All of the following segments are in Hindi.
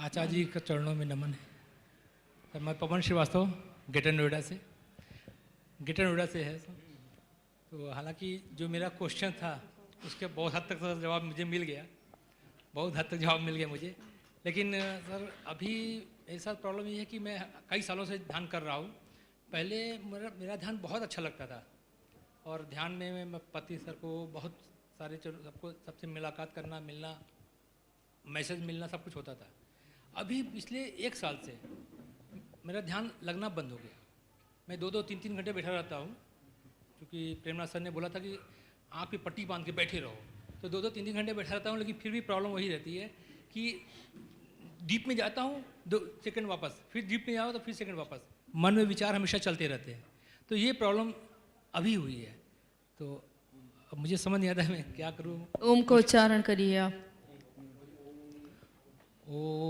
आचार्य जी के चरणों में नमन है। सर मैं पवन श्रीवास्तव ग्रेटर नोएडा से है सर। तो हालांकि जो मेरा क्वेश्चन था उसके बहुत हद तक सर जवाब मुझे मिल गया, बहुत हद तक जवाब मिल गया मुझे। लेकिन सर अभी मेरे साथ प्रॉब्लम ये है कि मैं कई सालों से ध्यान कर रहा हूँ। पहले मेरा ध्यान बहुत अच्छा लगता था और ध्यान में मैं पति सर को बहुत सारे सबसे मुलाकात करना, मिलना, मैसेज मिलना, सब कुछ होता था। अभी पिछले 1 साल से मेरा ध्यान लगना बंद हो गया। मैं 2-2, 3-3 घंटे बैठा रहता हूँ, क्योंकि प्रेमनाथ सर ने बोला था कि आँख पे पट्टी बांध के बैठे रहो। तो 2-2, 3-3 घंटे बैठा रहता हूँ, लेकिन फिर भी प्रॉब्लम वही रहती है कि डीप में जाता हूँ 2 सेकंड वापस, फिर डीप में जाओ तो फिर सेकंड वापस, मन में विचार हमेशा चलते रहते हैं। तो ये प्रॉब्लम अभी हुई है। तो अब मुझे समझ नहीं आता है मैं क्या करूँ। ओम को उच्चारण करिए आप। ओ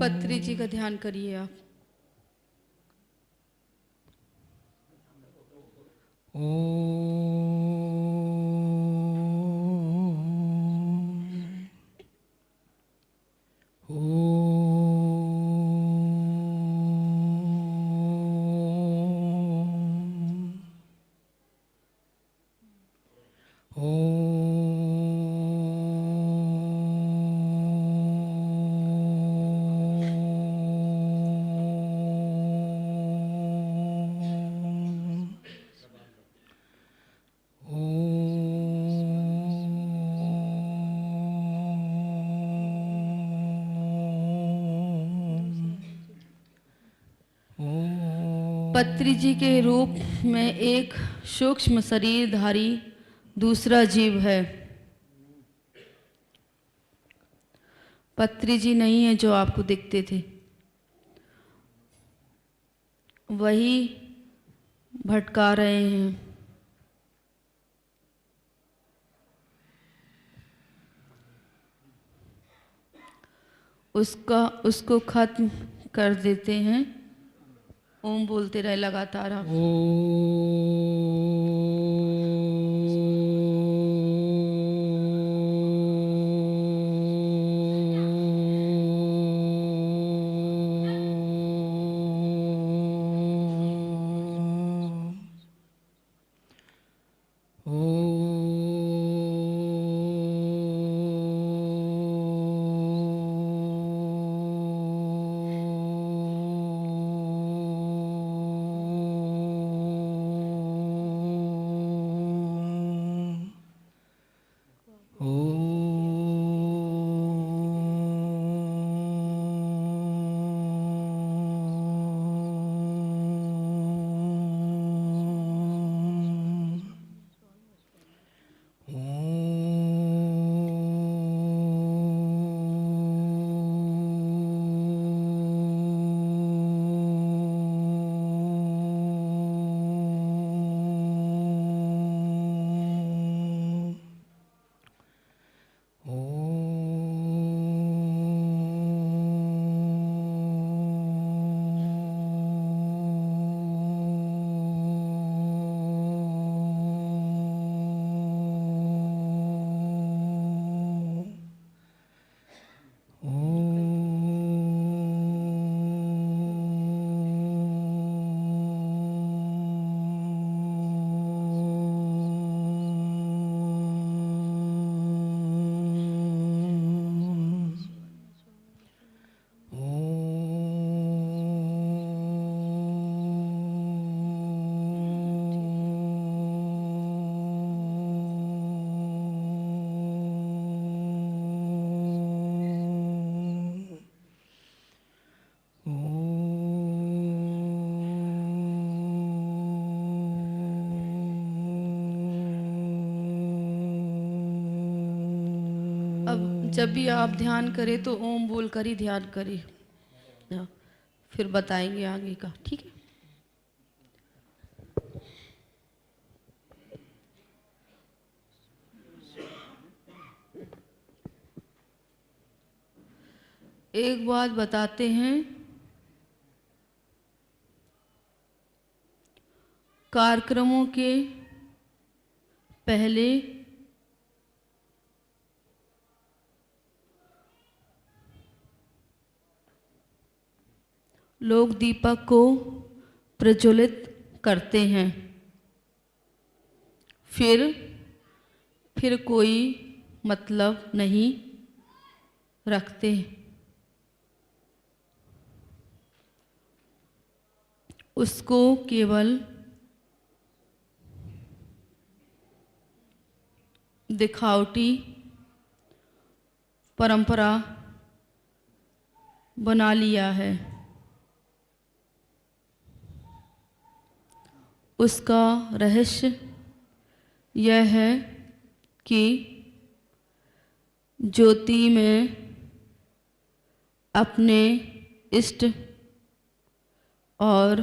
पत्री जी का ध्यान करिए आप। पत्री जी के रूप में एक सूक्ष्म शरीरधारी दूसरा जीव है। पत्री जी नहीं है जो आपको दिखते थे, वही भटका रहे हैं। उसको खत्म कर देते हैं। ओम बोलते रहे लगातार आप। अब जब भी आप ध्यान करें तो ओम बोल कर ही ध्यान करें। हाँ, फिर बताएंगे आगे का, ठीक है। एक बात बताते हैं, कार्यक्रमों के पहले लोग दीपक को प्रज्वलित करते हैं, फिर कोई मतलब नहीं रखते। उसको केवल दिखावटी परंपरा बना लिया है। उसका रहस्य यह है कि ज्योति में अपने इष्ट और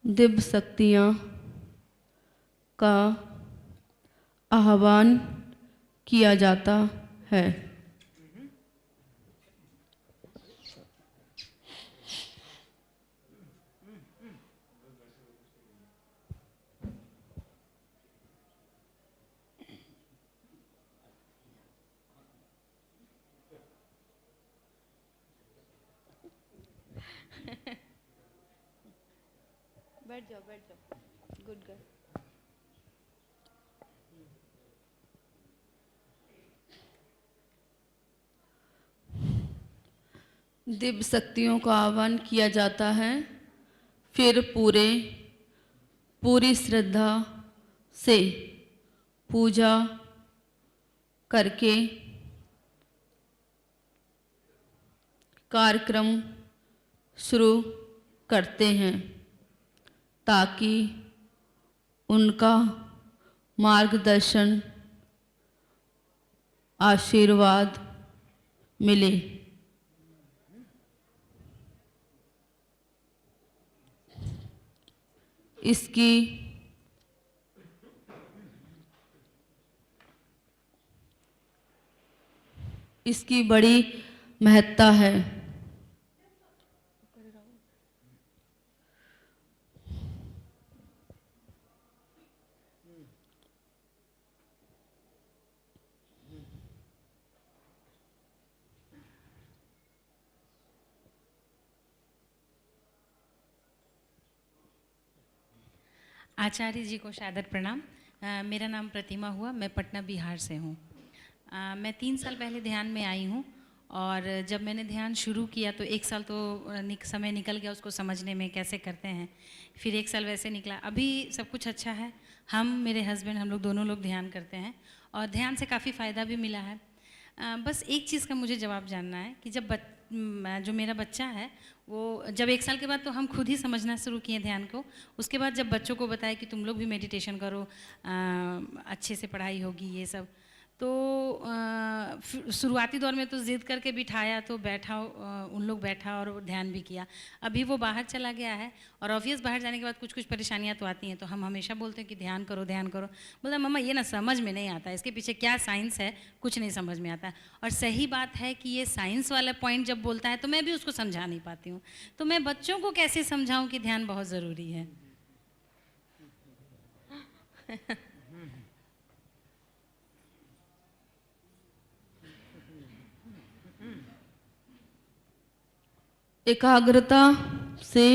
दिव्य शक्तियाँ का आह्वान किया जाता है। बैठ जाओ, गुड गर्ल। दिव्य शक्तियों का आह्वान किया जाता है, फिर पूरी श्रद्धा से पूजा करके कार्यक्रम शुरू करते हैं, ताकि उनका मार्गदर्शन आशीर्वाद मिले। इसकी बड़ी महत्ता है। आचार्य जी को सादर प्रणाम। मेरा नाम प्रतिमा हुआ, मैं पटना बिहार से हूँ। मैं 3 साल पहले ध्यान में आई हूँ और जब मैंने ध्यान शुरू किया तो 1 साल तो समय निकल गया उसको समझने में कैसे करते हैं, फिर 1 साल वैसे निकला। अभी सब कुछ अच्छा है। मेरे हस्बैंड हम लोग दोनों लोग ध्यान करते हैं और ध्यान से काफ़ी फ़ायदा भी मिला है। बस एक चीज़ का मुझे जवाब जानना है कि जब जो मेरा बच्चा है वो जब 1 साल के बाद तो हम खुद ही समझना शुरू किए ध्यान को, उसके बाद जब बच्चों को बताया कि तुम लोग भी मेडिटेशन करो, अच्छे से पढ़ाई होगी ये सब, तो शुरुआती दौर में तो ज़िद करके बिठाया तो उन लोग बैठा और ध्यान भी किया। अभी वो बाहर चला गया है और ऑब्वियस बाहर जाने के बाद कुछ कुछ परेशानियां तो आती हैं, तो हम हमेशा बोलते हैं कि ध्यान करो ध्यान करो। बोलता मम्मा ये ना समझ में नहीं आता, इसके पीछे क्या साइंस है कुछ नहीं समझ में आता। और सही बात है कि ये साइंस वाला पॉइंट जब बोलता है तो मैं भी उसको समझा नहीं पाती हूँ। तो मैं बच्चों को कैसे समझाऊँ कि ध्यान बहुत ज़रूरी है। एकाग्रता से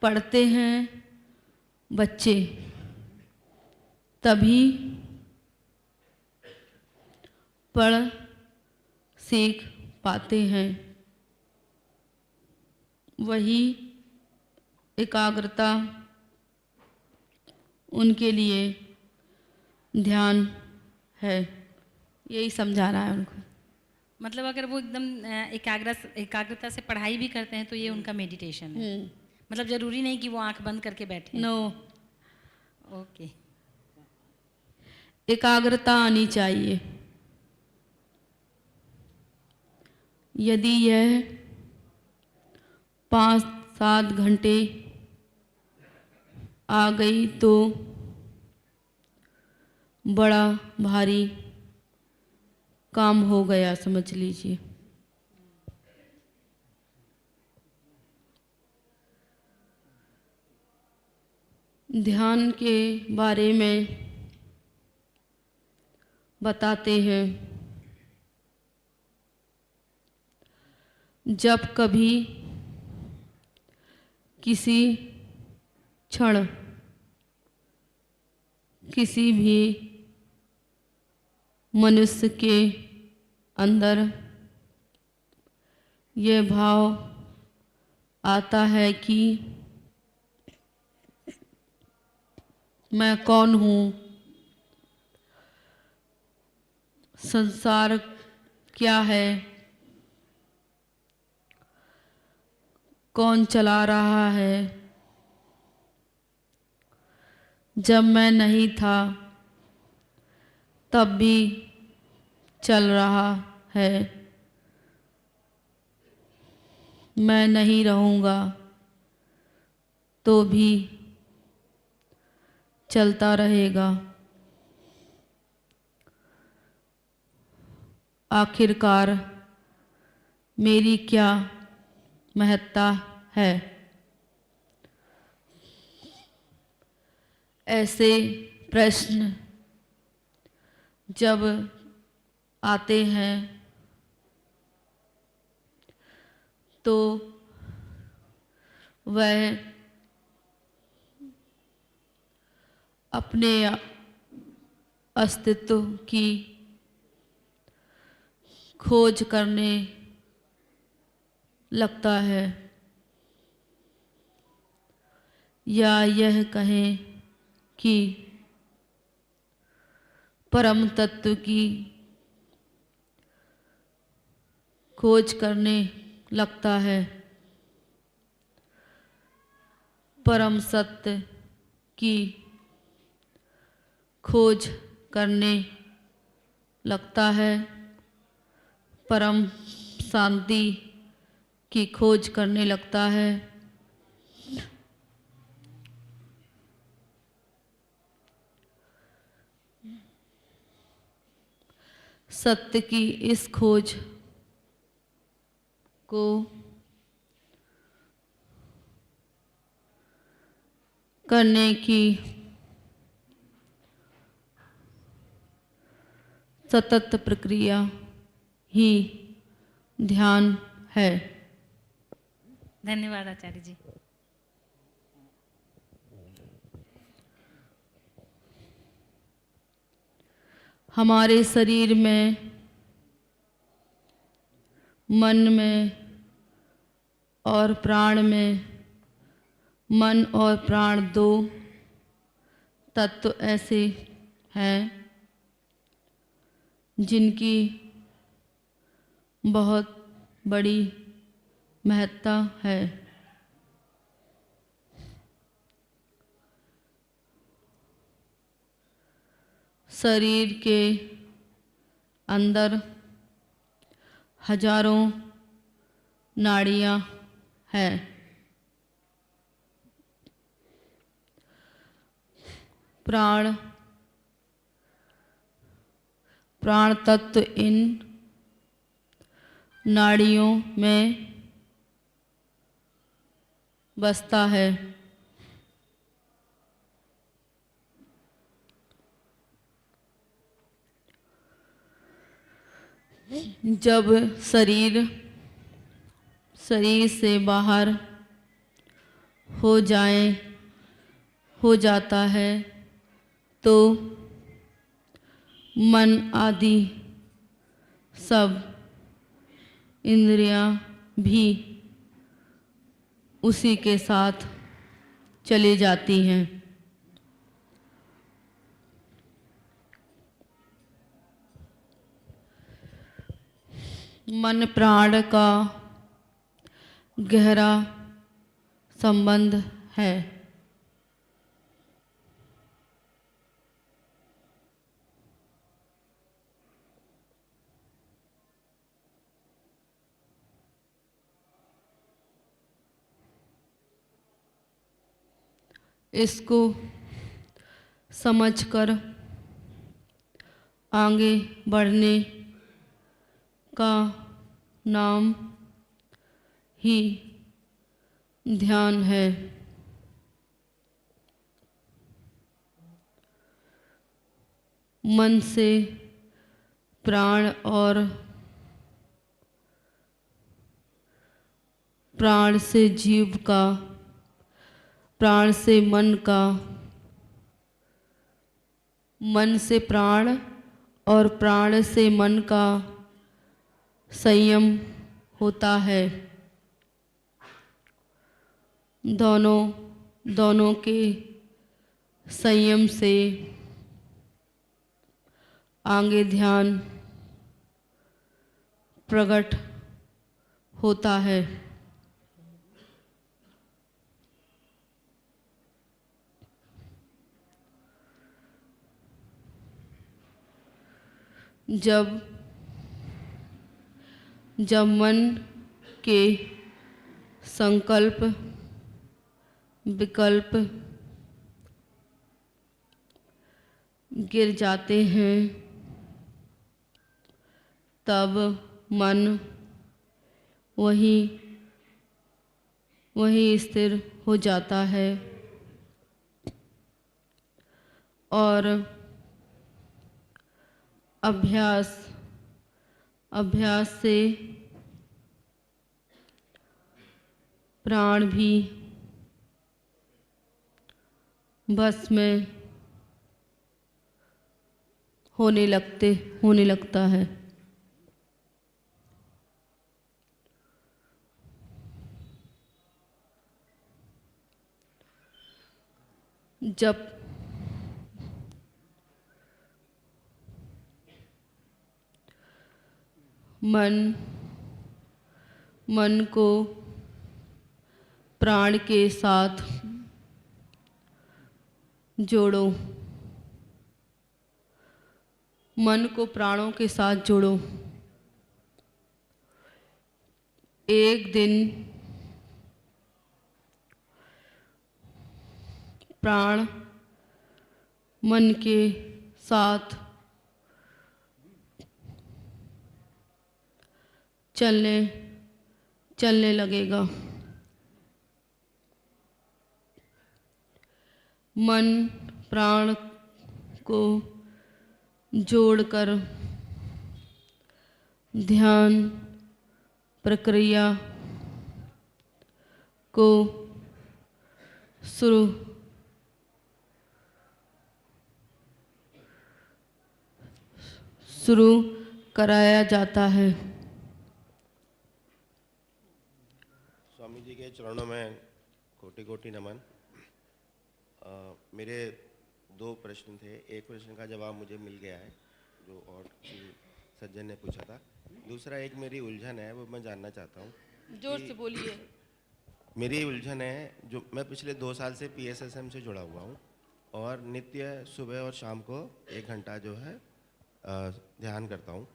पढ़ते हैं बच्चे, तभी पढ़ सीख पाते हैं। वही एकाग्रता उनके लिए ध्यान है। यही समझा रहा है उनको। मतलब अगर वो एकदम एकाग्रता से पढ़ाई भी करते हैं तो ये उनका मेडिटेशन है। मतलब ज़रूरी नहीं कि वो आंख बंद करके बैठे। नो। ओके। एकाग्रता आनी चाहिए। यदि यह 5-7 घंटे आ गई तो बड़ा भारी काम हो गया समझ लीजिए। ध्यान के बारे में बताते हैं। जब कभी किसी क्षण किसी भी मनुष्य के अंदर यह भाव आता है कि मैं कौन हूँ, संसार क्या है, कौन चला रहा है, जब मैं नहीं था तब भी चल रहा है, मैं नहीं रहूँगा तो भी चलता रहेगा। आखिरकार मेरी क्या महत्ता है। ऐसे प्रश्न जब आते हैं तो वह अपने अस्तित्व की खोज करने लगता है, या यह कहें कि परम तत्व की खोज करने लगता है। परम सत्य की खोज करने लगता है, परम शांति की खोज करने लगता है। सत्य की इस खोज को करने की सतत प्रक्रिया ही ध्यान है। धन्यवाद आचार्य जी। हमारे शरीर में, मन में और प्राण में, मन और प्राण दो तत्व ऐसे हैं जिनकी बहुत बड़ी महत्ता है। शरीर के अंदर हजारों नाड़ियाँ हैं। प्राण तत्व इन नाड़ियों में बसता है। जब शरीर से बाहर हो जाता है तो मन आदि सब इंद्रियां भी उसी के साथ चली जाती हैं। मन प्राण का गहरा संबंध है। इसको समझकर आगे बढ़ने का नाम ही ध्यान है। मन से प्राण और प्राण से जीव का, प्राण से मन का, मन से प्राण और प्राण से मन का संयम होता है। दोनों के संयम से आगे ध्यान प्रकट होता है। जब मन के संकल्प विकल्प गिर जाते हैं, तब मन वहीं स्थिर हो जाता है और अभ्यास से प्राण भी बस में होने लगता है। जब मन को प्राण के साथ जोड़ो, मन को प्राणों के साथ जोड़ो। एक दिन प्राण मन के साथ चलने लगेगा। मन प्राण को जोड़कर ध्यान प्रक्रिया को शुरू कराया जाता है। स्वामी जी के चरणों में कोटि कोटि नमन। मेरे दो प्रश्न थे। एक प्रश्न का जवाब मुझे मिल गया है जो और सज्जन ने पूछा था। दूसरा एक मेरी उलझन है, वो मैं जानना चाहता हूँ। जोर से बोलिए। मेरी उलझन है, जो मैं पिछले 2 साल से PSSM से जुड़ा हुआ हूँ और नित्य सुबह और शाम को 1 घंटा जो है ध्यान करता हूँ।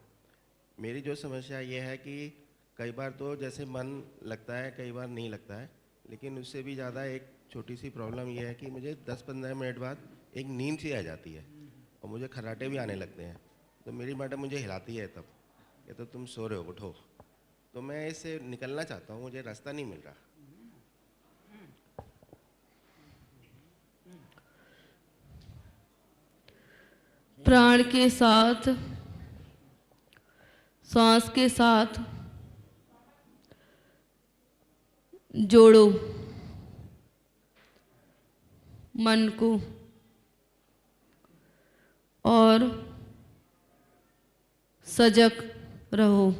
मेरी जो समस्या ये है कि कई बार तो जैसे मन लगता है, कई बार नहीं लगता है, लेकिन उससे भी ज़्यादा एक छोटी सी प्रॉब्लम ये है कि मुझे 10-15 मिनट बाद एक नींद सी आ जाती है और मुझे खर्राटे भी आने लगते हैं। तो मेरी मैडम मुझे हिलाती है, तब ये तो तुम सो रहे हो, उठो। तो मैं इससे निकलना चाहता हूँ, मुझे रास्ता नहीं मिल रहा। प्राण के साथ, श्वास के साथ जोड़ो मन को और सजग रहो।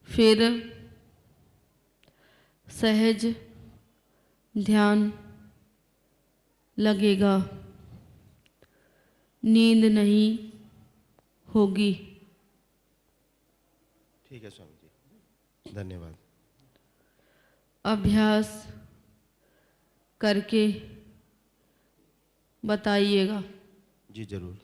फिर सहज ध्यान लगेगा, नींद नहीं होगी। ठीक है स्वामी जी, धन्यवाद। अभ्यास करके बताइएगा। जी जरूर।